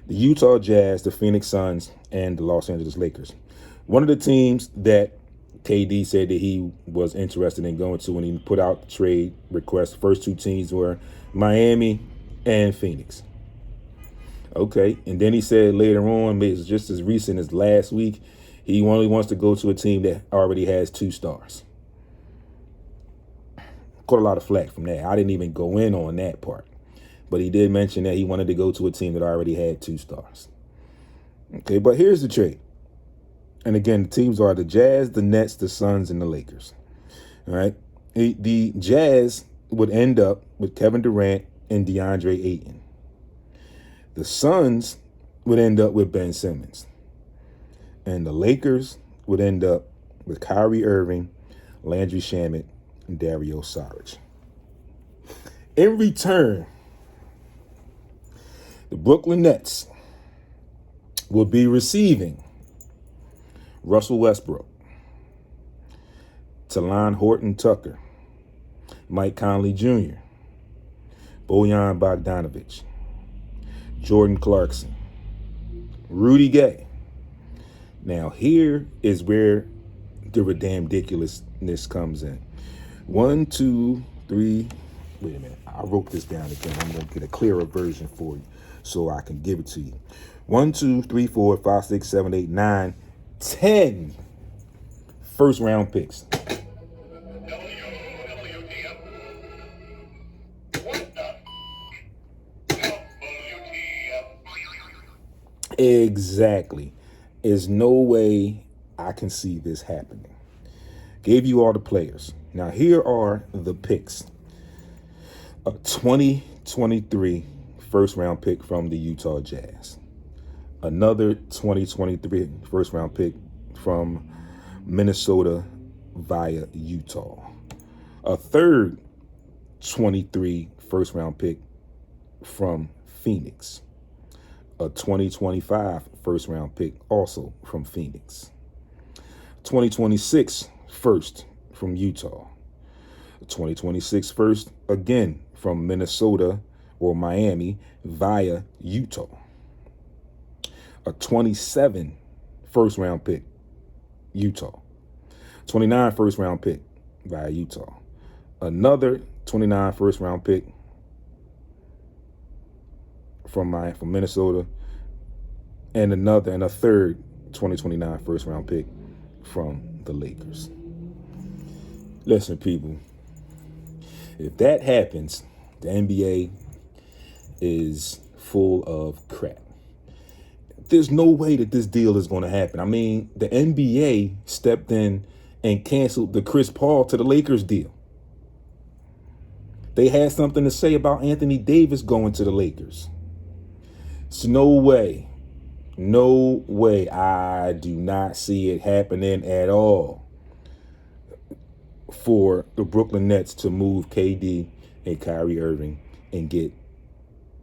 the Utah Jazz, the Phoenix Suns, and the Los Angeles Lakers. One of the teams that KD said that he was interested in going to when he put out the trade request, the first 2 teams were Miami and Phoenix. Okay, and then he said later on, just as recent as last week, he only wants to go to a team that already has 2 stars. Caught a lot of flack from that. I didn't even go in on that part. But he did mention that he wanted to go to a team that already had 2 stars. Okay, but here's the trade. And again, the teams are the Jazz, the Nets, the Suns, and the Lakers. All right. The Jazz would end up with Kevin Durant and DeAndre Ayton. The Suns would end up with Ben Simmons. And the Lakers would end up with Kyrie Irving, Landry Shamet, and Dario Saric. In return, the Brooklyn Nets will be receiving Russell Westbrook, Talon Horton-Tucker, Mike Conley Jr., Bojan Bogdanovic, Jordan Clarkson, Rudy Gay. Now, here is where the ridiculousness comes in. 1, 2, 3. Wait a minute. I wrote this down again. I'm going to get a clearer version for you so I can give it to you. 1, 2, 3, 4, 5, 6, 7, 8, 9, 10 first-round picks. Exactly. There's no way I can see this happening. Gave you all the players. Now, here are the picks. A 2023 first-round pick from the Utah Jazz. Another 2023 first-round pick from Minnesota via Utah. A third 23 first-round pick from Phoenix. A 2025 first-round pick also from Phoenix. 2026 first from Utah. A 2026 first again from Minnesota or Miami via Utah. A 27 first-round pick, Utah. 29 first-round pick via Utah. Another 29 first-round pick from Minnesota, and a third 2029 first-round pick from the Lakers. Listen, people, if that happens, the NBA is full of crap. There's no way that this deal is going to happen. I mean, the NBA stepped in and canceled the Chris Paul to the Lakers deal. They had something to say about Anthony Davis going to the Lakers. It's no way. No way. I do not see it happening at all for the Brooklyn Nets to move KD and Kyrie Irving and get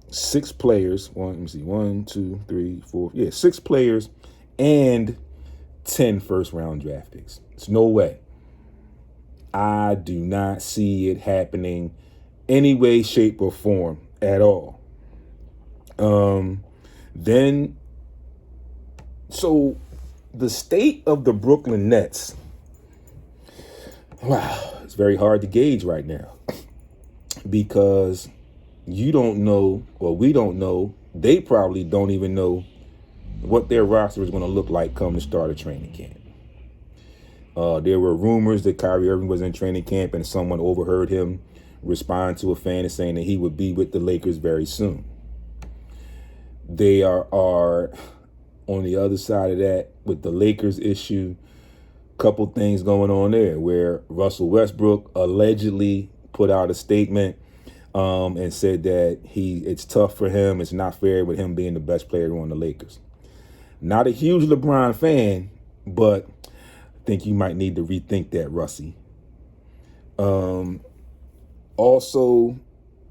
6 players. 1, 2, 3, 4. Yeah, 6 players and 10 first-round draft picks. It's no way. I do not see it happening any way, shape, or form at all. So the state of the Brooklyn Nets, wow, it's very hard to gauge right now because you don't know, or we don't know, they probably don't even know what their roster is going to look like come the start of training camp. There were rumors that Kyrie Irving was in training camp, and someone overheard him respond to a fan and saying that he would be with the Lakers very soon. They are on the other side of that with the Lakers issue. Couple things going on there where Russell Westbrook allegedly put out a statement and said that it's tough for him. It's not fair with him being the best player on the Lakers. Not a huge LeBron fan, but I think you might need to rethink that, Russie. Also,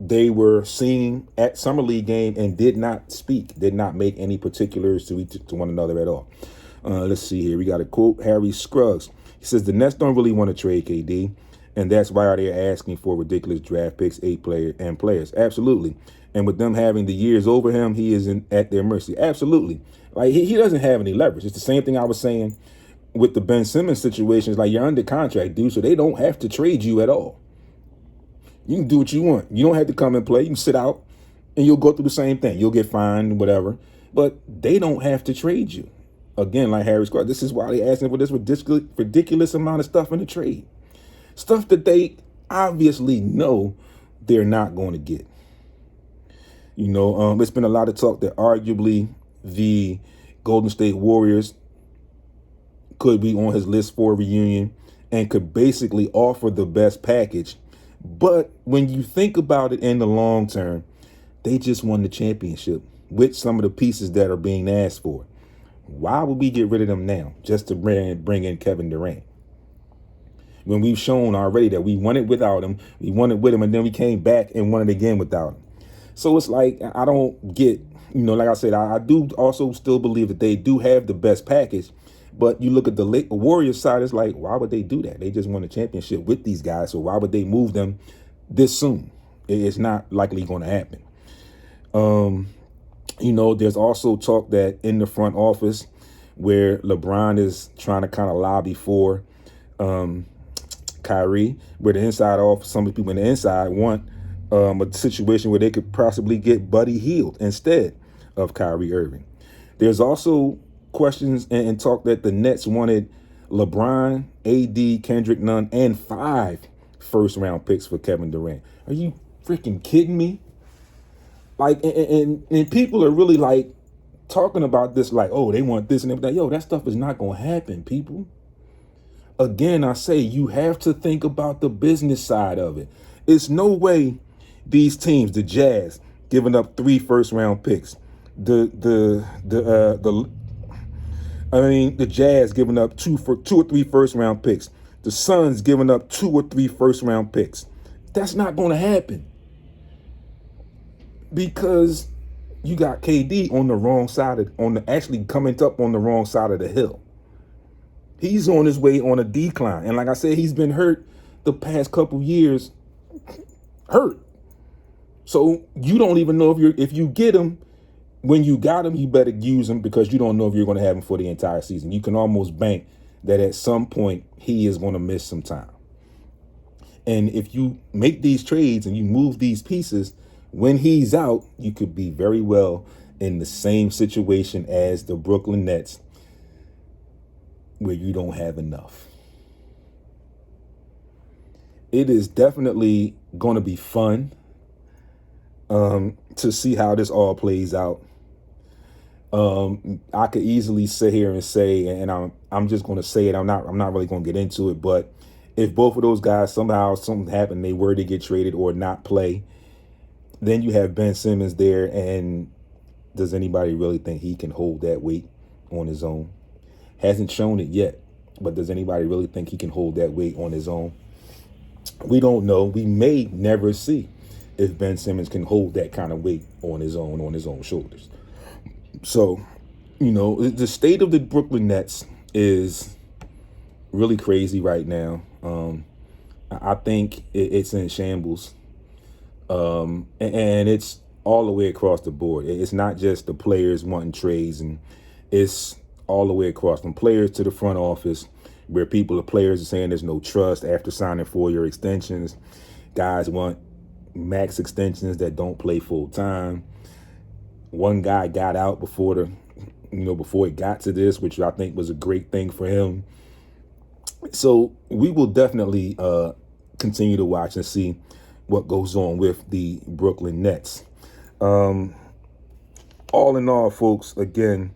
they were seen at Summer League game and did not make any particulars to one another at all. Let's see here. We got a quote, Harry Scruggs. He says, the Nets don't really want to trade KD, and that's why they're asking for ridiculous draft picks, players. Absolutely. And with them having the years over him, he is at their mercy. Absolutely. Like, he doesn't have any leverage. It's the same thing I was saying with the Ben Simmons situation. It's like, you're under contract, dude, so they don't have to trade you at all. You can do what you want. You don't have to come and play. You can sit out, and you'll go through the same thing. You'll get fined, whatever. But they don't have to trade you. Again, like Harry Scruggs, this is why they're asking for this ridiculous amount of stuff in the trade. Stuff that they obviously know they're not going to get. It's been a lot of talk that arguably the Golden State Warriors could be on his list for a reunion and could basically offer the best package. But when you think about it in the long term, they just won the championship with some of the pieces that are being asked for. Why would we get rid of them now just to bring in Kevin Durant? When we've shown already that we won it without him, we won it with him, and then we came back and won it again without him. So it's like, I don't get, like I said, I do also still believe that they do have the best package. But you look at the Warriors side, it's like, why would they do that? They just won a championship with these guys, so why would they move them this soon? It's not likely going to happen. There's also talk that in the front office where LeBron is trying to kind of lobby for Kyrie, where the inside office, some of the people in the inside want a situation where they could possibly get Buddy Hield instead of Kyrie Irving. There's also questions and talk that the Nets wanted LeBron, AD, Kendrick Nunn, and 5 first-round picks for Kevin Durant. Are you freaking kidding me? Like, and people are really like talking about this like, oh, they want this and everything. Yo, that stuff is not going to happen, people. Again, I say you have to think about the business side of it. It's no way these teams, the Jazz, giving up 3 first-round picks. The Jazz giving up 2 or 3 first-round picks. The Suns giving up 2 or 3 first-round picks. That's not going to happen. Because you got KD on the wrong side actually coming up on the wrong side of the hill. He's on his way on a decline. And like I said, he's been hurt the past couple years. Hurt. So you don't even know if you get him, when you got him, you better use him because you don't know if you're going to have him for the entire season. You can almost bank that at some point he is going to miss some time. And if you make these trades and you move these pieces, when he's out, you could be very well in the same situation as the Brooklyn Nets, where you don't have enough. It is definitely going to be fun to see how this all plays out. I could easily sit here and say, and I'm just going to say it. I'm not really going to get into it. But if both of those guys somehow something happened, they were to get traded or not play, then you have Ben Simmons there. And does anybody really think he can hold that weight on his own? Hasn't shown it yet. But does anybody really think he can hold that weight on his own? We don't know. We may never see if Ben Simmons can hold that kind of weight on his own shoulders. So, the state of the Brooklyn Nets is really crazy right now. I think it's in shambles. And it's all the way across the board. It's not just the players wanting trades, and it's all the way across from players to the front office, where players are saying there's no trust after signing 4-year extensions. Guys want max extensions that don't play full time. One guy got out before it got to this, which I think was a great thing for him. So we will definitely continue to watch and see what goes on with the Brooklyn Nets. All in all, folks, again,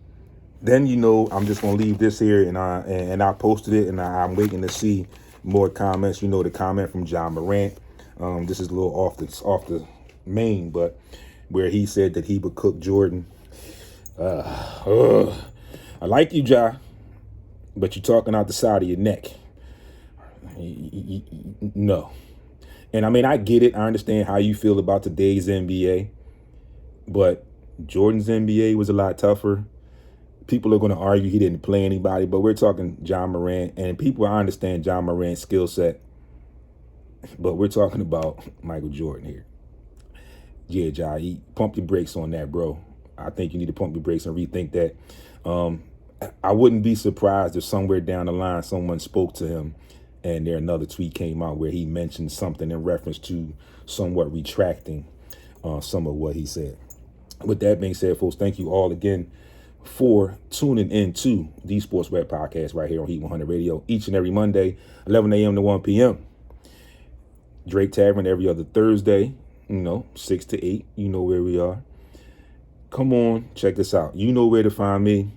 then I'm just gonna leave this here, and I posted it, and I'm waiting to see more comments. The comment from John Morant. This is a little off the main, but where he said that he would cook Jordan. I like you, Ja, but you're talking out the side of your neck. No. And I mean, I get it. I understand how you feel about today's NBA, but Jordan's NBA was a lot tougher. People are going to argue he didn't play anybody, but we're talking John Morant, and I understand John Morant's skill set, but we're talking about Michael Jordan here. Yeah, Ja, pump your brakes on that, bro. I think you need to pump your brakes and rethink that. I wouldn't be surprised if somewhere down the line someone spoke to him and another tweet came out where he mentioned something in reference to somewhat retracting some of what he said. With that being said, folks, thank you all again for tuning in to the SportsRap Podcast right here on Heat 100 Radio each and every Monday, 11 a.m. to 1 p.m. Drake Tavern every other Thursday, 6 to 8. You know where we are. Come on, check us out. You know where to find me.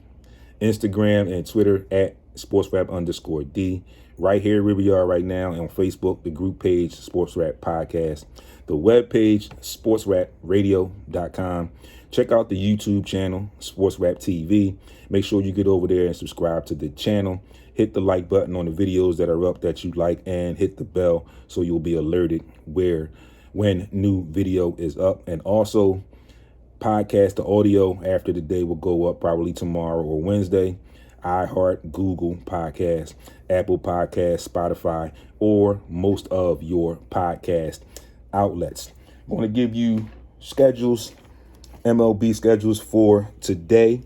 Instagram and Twitter at SportsRap_D. Right here where we are right now. And on Facebook, the group page, SportsRap Podcast. The webpage, SportsRapRadio.com. Check out the YouTube channel, SportsRap TV. Make sure you get over there and subscribe to the channel. Hit the like button on the videos that are up that you like, and hit the bell so you'll be alerted when new video is up. And also, podcast, the audio after the day will go up probably tomorrow or Wednesday. iHeart, Google Podcast, Apple Podcast, Spotify, or most of your podcast outlets. I'm going to give you schedules, MLB schedules for today.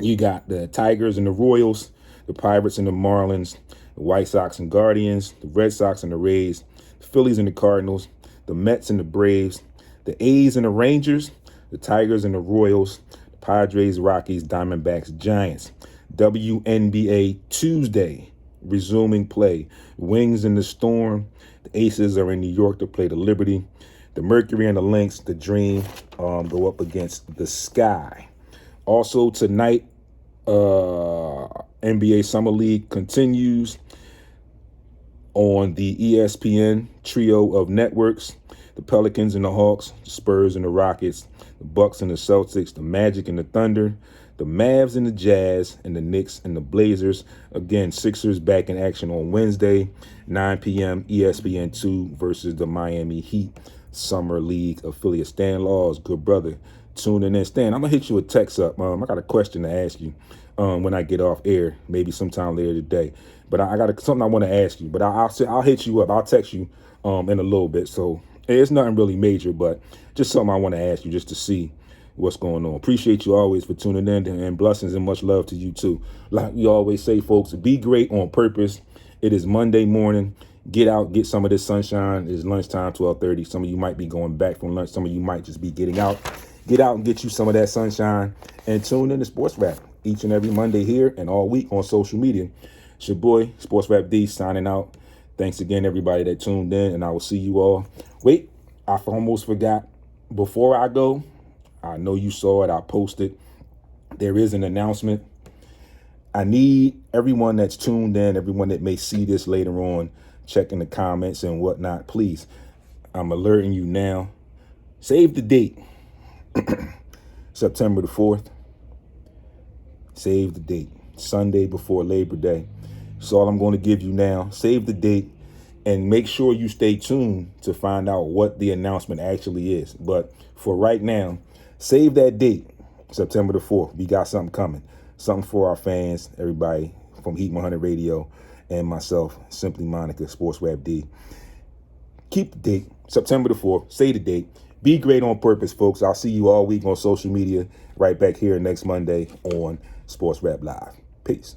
You got the Tigers and the Royals, the Pirates and the Marlins, the White Sox and Guardians, the Red Sox and the Rays, the Phillies and the Cardinals, the Mets and the Braves, the A's and the Rangers, the Tigers and the Royals, the Padres, Rockies, Diamondbacks, Giants. WNBA Tuesday, resuming play. Wings and the Storm. The Aces are in New York to play the Liberty. The Mercury and the Lynx, the Dream, go up against the Sky. Also tonight, NBA Summer League continues on the ESPN trio of networks. The Pelicans and the Hawks, the Spurs and the Rockets, the Bucks and the Celtics, the Magic and the Thunder, the Mavs and the Jazz, and the Knicks and the Blazers. Again, Sixers back in action on Wednesday, 9 p.m. ESPN2 versus the Miami Heat Summer League affiliate. Stan Laws, good brother, tuning in. Stan, I'm going to hit you a text up. I got a question to ask you when I get off air, maybe sometime later today. But I got something I want to ask you. But I'll hit you up. I'll text you in a little bit. So it's nothing really major, but just something I want to ask you just to see what's going on. Appreciate you always for tuning in, and blessings and much love to you too. Like we always say, folks, be great on purpose. It is Monday morning. Get out, get some of this sunshine. It's lunchtime, 12:30. Some of you might be going back from lunch. Some of you might just be getting out. Get out and get you some of that sunshine, and tune in to Sports Rap each and every Monday here and all week on social media. It's your boy, SportsRap D, signing out. Thanks again, everybody that tuned in, and I will see you all. Wait, I almost forgot. Before I go, I know you saw it. I posted. There is an announcement. I need everyone that's tuned in, everyone that may see this later on, check in the comments and whatnot. Please, I'm alerting you now. Save the date. September the 4th. Save the date. Sunday before Labor Day. That's all I'm going to give you now. Save the date and make sure you stay tuned to find out what the announcement actually is. But for right now, save that date, September the 4th. We got something coming. Something for our fans, everybody from Heat 100 Radio, and myself, Simply Monica, SportsRap D. Keep the date, September the 4th. Say the date. Be great on purpose, folks. I'll see you all week on social media. Right back here next Monday on Sports Rap Live. Peace.